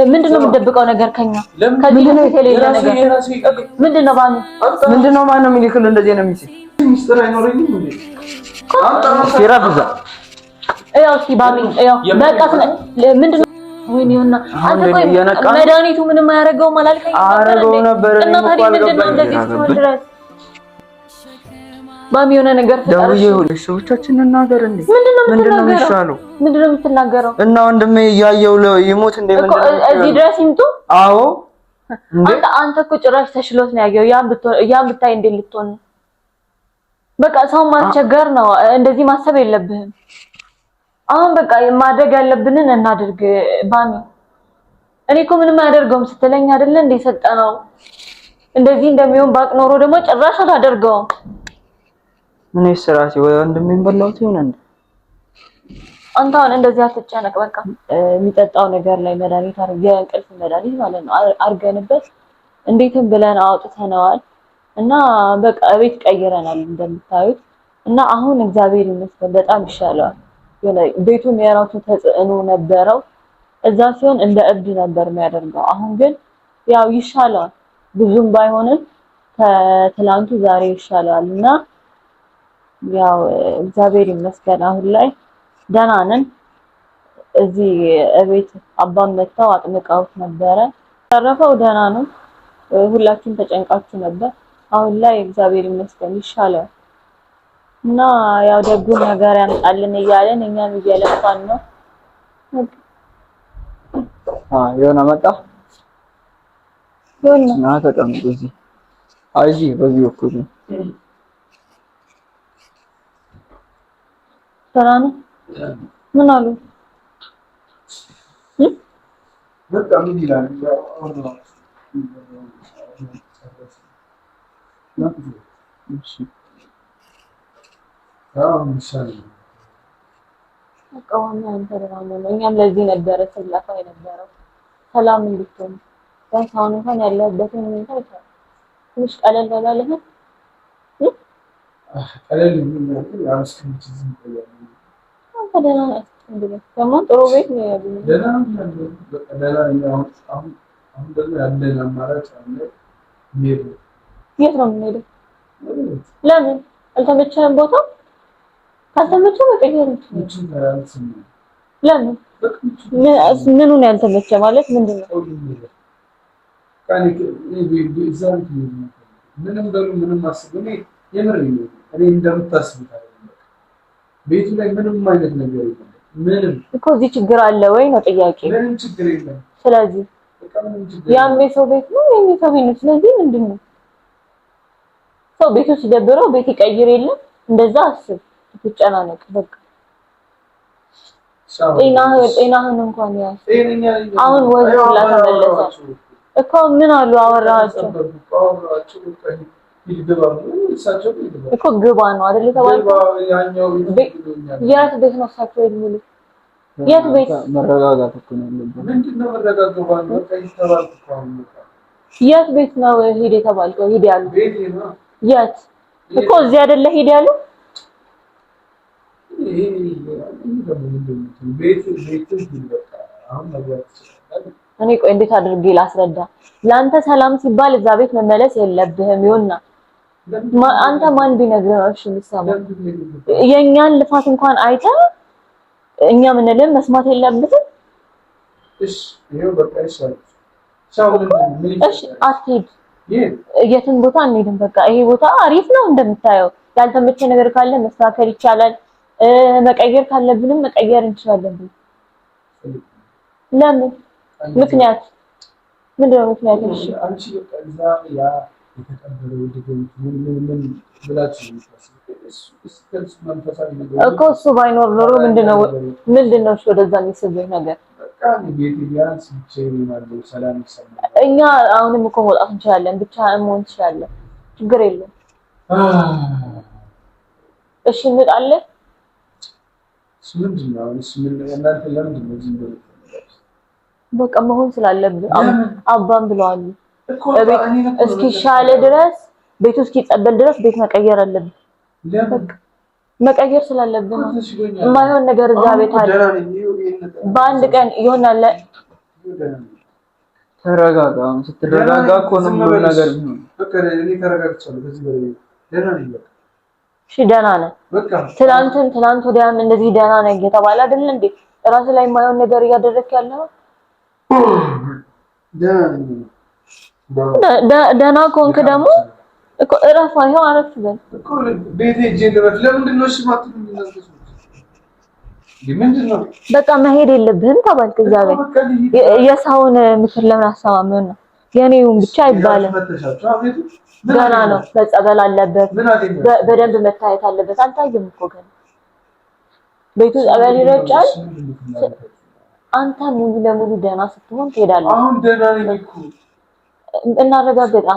ምንድነው የምትደብቀው ነገር ከኛ? ከዚህ የተለየ ነገር ምንድነው? ባኑ ምንድነው? ማን ነው የሚልክልህ? እንደዚህ ነው የሚስል ሚስጥር አይኖረኝም እንዴ? አንተ ሲራብዛ እስኪ ባሚ በቃ ምንድነው? ወይኔውና አንተ ቆይ መድኃኒቱ ምንም አያደርገውም አላልከኝ ነበር? እና ታዲያ ምንድነው እንደዚህ እስኪሆን ድረስ ባሚ የሆነ ነገር ደውዬ ሁለት ሰዎቻችን እናገር እንዴ? ምንድነው የሚሻለው? ምንድነው የምትናገረው? እና ወንድሜ እያየው ይሞት እንዴ? ምንድነው እዚህ ድረስ ይምጡ? አዎ አንተ እኮ ጭራሽ ተሽሎት ነው ያየው። ያን ብታይ እንዴ ልትሆን? በቃ ሰው ማስቸገር ነው። እንደዚህ ማሰብ የለብህም። አሁን በቃ ማድረግ ያለብንን እናድርግ ባሚ። እኔ እኮ ምንም አያደርገውም ስትለኝ አይደለ እንዴ ሰጠነው። እንደዚህ እንደሚሆን ባቅ ኖሮ ደግሞ ጭራሽ አታደርገውም። እኔ ስራሴ ወንድሜን በላሁት ይሆን እንዴ? አንተ አሁን እንደዚህ አትጨነቅ። በቃ የሚጠጣው ነገር ላይ መድኃኒት የእንቅልፍ መድኃኒት ማለት ነው አርገንበት እንዴትም ብለን አውጥተነዋል እና በቃ ቤት ቀይረናል እንደምታዩት። እና አሁን እግዚአብሔር ይመስገን በጣም ይሻለዋል። ቤቱም የራሱ ተጽዕኖ ነበረው። እዛ ሲሆን እንደ እብድ ነበር የሚያደርገው። አሁን ግን ያው ይሻለዋል፣ ብዙም ባይሆንም ከትላንቱ ዛሬ ይሻለዋል እና ያው እግዚአብሔር ይመስገን አሁን ላይ ደህና ነን። እዚህ እቤት አባም መተው አጥምቀውት ነበረ። ተረፈው ደህና ነው። ሁላችሁም ተጨንቃችሁ ነበር። አሁን ላይ እግዚአብሔር ይመስገን ይሻለዋል እና ያው ደጉን ነገር ያምጣልን እያለን እኛም እየለፋን ነው። የሆነ መጣ እና ተቀምጡ እዚህ እዚህ በዚህ በኩል ነው። ሰላም ምን አሉ? በቃ ምን ይላል? እኛም ለዚህ ነበረ ስላፋ የነበረው ሰላም እንድትሆን አሁን እንኳን ያለበትን ሁኔታ ትንሽ ቀለል ባላለህ ቀለል ደግሞ ጥሩ ቤት ነው ያለው። የት ነው የምንሄደው? ለምን አልተመቸህም? ቦታው ካልተመቸህ መቀየር እንችላለን። ለምን ምኑን ያልተመቸ ማለት ምንድን ነው? ምንም አስበው የምር እኔ እንደምታስቡት አይደለም። ቤቱ ላይ ምንም አይነት ነገር የለም። ምንም እኮ እዚህ ችግር አለ ወይ ነው ጥያቄ። ምንም ችግር የለም። ስለዚህ ያም የሰው ቤት ነው የሚሰው ቤት ነው። ስለዚህ ምንድን ነው ሰው ቤቱ ሲደብረው ቤት ይቀይር የለም እንደዛ አስብ። ትጨናነቅ በቃ ጤናህን እንኳን ያዝ። አሁን ወዝ ሁላ ተመለሰ እኮ ምን አሉ አወራሃቸው እኮ ግባ ነው አይደል የተባለው? የት ቤት ነው እሳቸው የሚሉት? የት ቤት መረጋጋት እኮ ነው ያለበት። ምንድነው መረጋጋት? የት ቤት ነው ሂድ የተባልከው? ሂድ ያሉ የት እኮ እዚህ አይደለ ሂድ ያሉ? እኔ ቆይ እንዴት አድርጌ ላስረዳ? ለአንተ ሰላም ሲባል እዛ ቤት መመለስ የለብህም ይሆንና አንተ ማን ቢነግርህ ነው እሺ የምትሰማው? የኛን ልፋት እንኳን አይተህ እኛ ምንልን መስማት የለብህም? እሺ ይሄው በቃ ይሻላል። እሺ አትሂድ። የትም ቦታ አንሄድም። በቃ ይሄ ቦታ አሪፍ ነው እንደምታየው። ያልተመቸ ነገር ካለ መስተካከል ይቻላል። መቀየር ካለብንም መቀየር እንችላለን። ለምን ምክንያት ምንድን ነው ምክንያት? እሺ አንቺ በቃ እዛ ያ የተቀበለው ድግምት ምን ብላችሁ እኮ እሱ ባይኖር ኖሮ ምንድነው እሺ ወደዛ የሚስብህ ነገር? በቃ ቤት ቢያንስ ብቻዬን ማለት ሰላም ይሰማል። እኛ አሁንም እኮ መውጣት እንችላለን፣ ብቻ መሆን እንችላለን፣ ችግር የለም። እሺ እንጣለን። ምንድን ነው እሺ ምን እናንተ ለምንድን ነው እዚህ እንደሆነ በቃ መሆን ስላለብህ አባም ብለዋል እኮ እስኪሻለ ድረስ ቤቱ እስኪጸበል ድረስ ቤት መቀየር አለብህ። በቃ መቀየር ስላለብን ነው። የማይሆን ነገር እዛ ቤት አለ። በአንድ ቀን ይሆናል። ተረጋጋ። ስትረጋጋ እኮ ነው ሁሉ ነገር ቢሆን። በቃ እኔ ተረጋግቻለሁ። ከዚህ በላይ ደህና ነኝ። በቃ እሺ፣ ደህና ነህ። በቃ ትናንት ወዲያም እንደዚህ ደህና ነኝ እየተባለ አይደል እንዴ? ራስህ ላይ የማይሆን ነገር እያደረግክ ያለው። ደህና ከሆንክ ደግሞ እኮ እረፍ። ይኸው አረፍ በል እኮ ቤቴ ሂጅ ልበል። ለምንድን ነው እሺ የማትሉኝ? ምንድነው? በቃ መሄድ የለብህም ተባልክ። እዛ ቤት የሰውን ምክር ለምን አሰማም ነው? የኔውን ብቻ አይባልም። ገና ነው። መጸበል አለበት፣ በደንብ መታየት አለበት። አልታየም እኮ ገና ቤቱ ጸበል ይረጫል። አንተ ሙሉ ለሙሉ ደህና ስትሆን ትሄዳለህ። አሁን ደህና ነኝ እኮ እናረጋግጣ።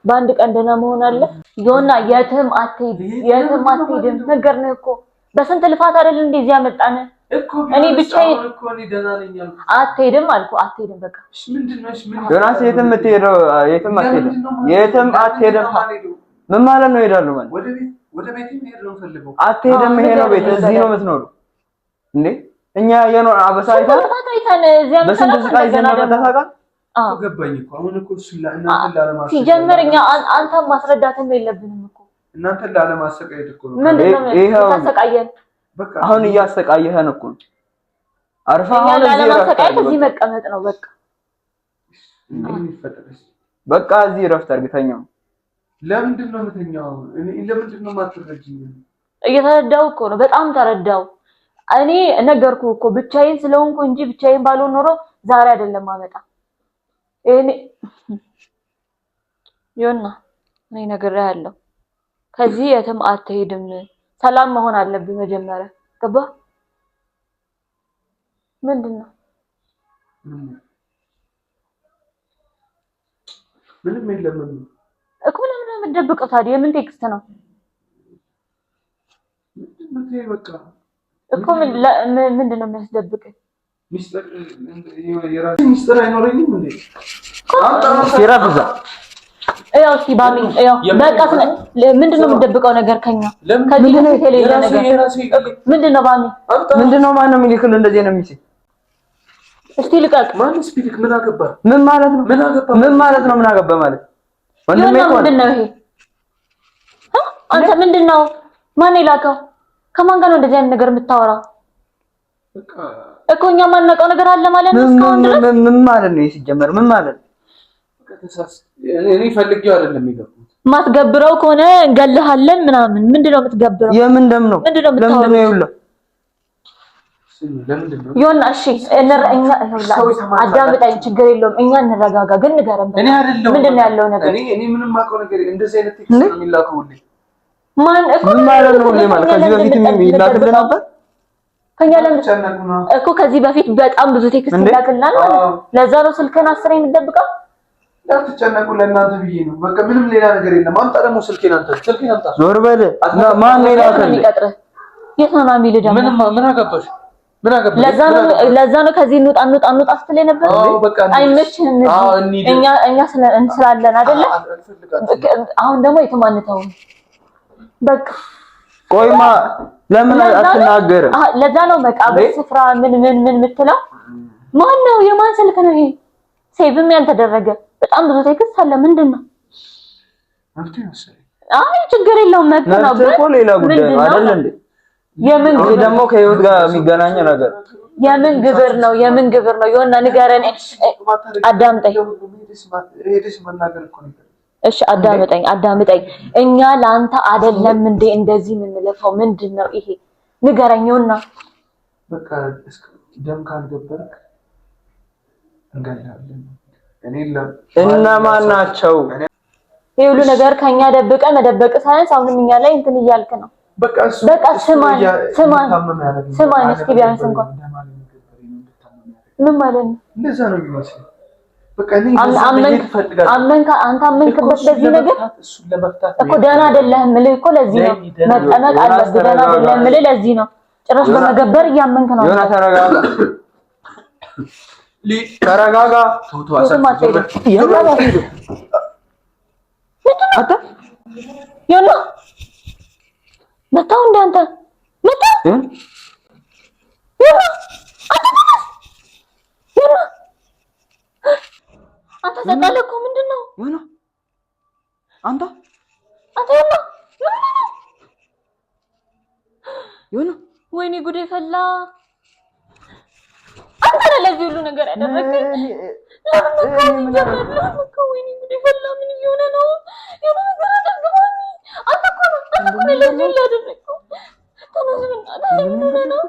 በአንድ ቀን ደህና መሆን አለ። ዮና የትም አትሄድም ነገር ነው እኮ በስንት ልፋት አይደል እንደዚህ ያመጣን እኮ። እኔ ብቻዬን እኮ እኔ ደህና ነኝ አልኩ። አትሄድም አልኩ። አትሄድም በቃ። እሺ ምንድነው? እሺ ምን ዮናስ የትም አትሄድም። የትም አትሄድም። ምን ማለት ነው? እሄዳለሁ ማለት ወደ ቤት መሄድ ነው ፈልገው። አትሄድም። ይሄ ነው ቤት። እዚህ ነው የምትኖረው እንዴ? እኛ የኖር አበሳይታ በስንት ስቃይ ዘነበታካ እኮ ገባኝ እኮ። አሁን እኮ እሱ እናንተን ላለማሰቃየት ሲጀመር እኛ አንተን ማስረዳትም የለብንም እኮ እናንተን ላለማሰቃየት እኮ ነው። ምንድነው ታሰቃየን? በቃ አሁን እያሰቃየህን እኮ ነው። አርፋ አሁን እዚህ መቀመጥ ነው በቃ። በቃ እዚህ ረፍት እርግጠኛው። ለምንድን ነው የምተኛው? ለምንድን ነው የማትረጂኝ? እየተረዳው እኮ ነው። በጣም ተረዳው። እኔ ነገርኩ እኮ ብቻዬን ስለሆንኩ እንጂ ብቻዬን ባልሆን ኖሮ ዛሬ አይደለም ማመጣ ዮና እኔ ነግሬሃለሁ። ከዚህ የትም አትሄድም። ሰላም መሆን አለብህ መጀመሪያ። ገባህ? ምንድነው? ምንም የለም እኮ። ለምን ነው የምትደብቀው ታዲያ? የምን ቴክስት ነው በቃ እኮ? ምንድነው የሚያስደብቅህ? ሚስጥር አይኖረኝም እንዴ? ሲራብዛ ያው ሲባሚ ያው በቃ ምንድነው የምትደብቀው ነገር ከኛ? ከዚህ ነው የሌለ ነገር ምንድነው? ባሚ ምንድነው? ማን ነው የሚልክልህ? እንደዚህ ነው የሚስል። እስቲ ልቀቅ። ማን ስፒክ? ምን አገባ? ምን ማለት ነው? ምን ማለት ነው? ምን አገባ ማለት ወንድሜ እኮ ምንድነው ይሄ? አንተ ምንድነው? ማን ይላከው? ከማን ጋር ነው እንደዚህ አይነት ነገር የምታወራው? በቃ እኮ እኛ ማናውቀው ነገር አለ ማለት ነው። እስካሁን ድረስ ምን ማለት ነው? ሲጀመር ምን ማለት ነው? እኔ ፈልጌው አይደለም የገባሁት። ማትገብረው ከሆነ እንገልሃለን ምናምን። ምንድነው የምትገብረው? የምን ደም ነው? ምንድነው የምታወራው? ለምንድነው? ይሁን እሺ፣ እኛ አዳምጠኝ፣ ችግር የለውም። እኛ እንረጋጋ። ግን ንገረን። እኔ አይደለም ምንድነው ያለው ነገር? እኔ ምንም አውቀው ነገር እንደዚህ አይነት ቴክስት ነው የሚላከው ሁሌ። ማን እኮ ምን ማለት ነው? ማለት ከዚህ በፊት የሚላክልህ ነበር ከኛ እኮ ከዚህ በፊት በጣም ብዙ ቴክስት ይላክልናል ማለት ነው። ለዛ ነው ስልክህን አስሬ የምትደብቀው? አትጨነቁ፣ ለእናንተ ብዬ ነው። በቃ ምንም ሌላ ነገር የለም። አምጣ ደግሞ ስልኬን አምጣ። ዞር በል። ማን ነው ይላክልህ? የት ነው የሚልህ ደግሞ? ምን አገባሽ? ለዛ ነው ከዚህ እንውጣ ስትለኝ ነበር። አይመችህም። እኛ ስላለን አይደለ? አሁን ደግሞ የተማንተው በቃ ቆይማ ለምን አትናገርም? ለዛ ነው መቃብር ስፍራ ምን የምትለው? ማን ነው? የማን ስልክ ነው ይሄ? ሴቭም ያልተደረገ በጣም ብዙ ቴክስት አለ። ምንድነው? አይ ችግር የለውም። መብት ነው። እኮ ሌላ ጉዳይ ነው አይደል እንዴ? የምን ግብር ደግሞ ከህይወት ጋር የሚገናኝ ነገር የምን ግብር ነው? የምን ግብር ነው? የሆነ ንገረን። አዳምጠኝ እሺ፣ አዳምጠኝ። እኛ ለአንተ አይደለም እንዴ እንደዚህ የምንለፈው? ምንድነው ይሄ? ንገረኝውና በቃ ደም ካልገበርክ እንገላለን። እነማን ናቸው? ይሄ ሁሉ ነገር ከኛ ደብቀ መደበቅ ሳይንስ አሁንም እኛ ላይ እንትን እያልክ ነው። በቃ ስማን እስኪ ቢያንስ እንኳን ምን ማለት ነው? እንደዛ ነው የሚመስለው። በቃ አንተ አመንክበት በዚህ ነገር እኮ ደህና አይደለህም የምልህ እኮ ለዚህ ነው። መጠመቅ አለብህ። ደህና አይደለህም የምልህ ለዚህ ነው። ጭራሽ በመገበር እያመንክ ነው። ዮና ተረጋጋ። ዮና መታው እንዳንተ አንተ ተጣለህ እኮ ምንድን ነው? አንተ ዮና ወይኔ ጉዴ ፈላ። አንተ ነህ ለዚህ ሁሉ ነገር ያደረግከኝ። ወይኔ ጉዴ ፈላ። ምን እየሆነ ነው? የሆነ ነገር አደረግከኝ። አንተ እኮ ነህ ለዚህ ሁሉ ያደረግከው። ተነስ በእናትህ። ምን ሆነህ ነው?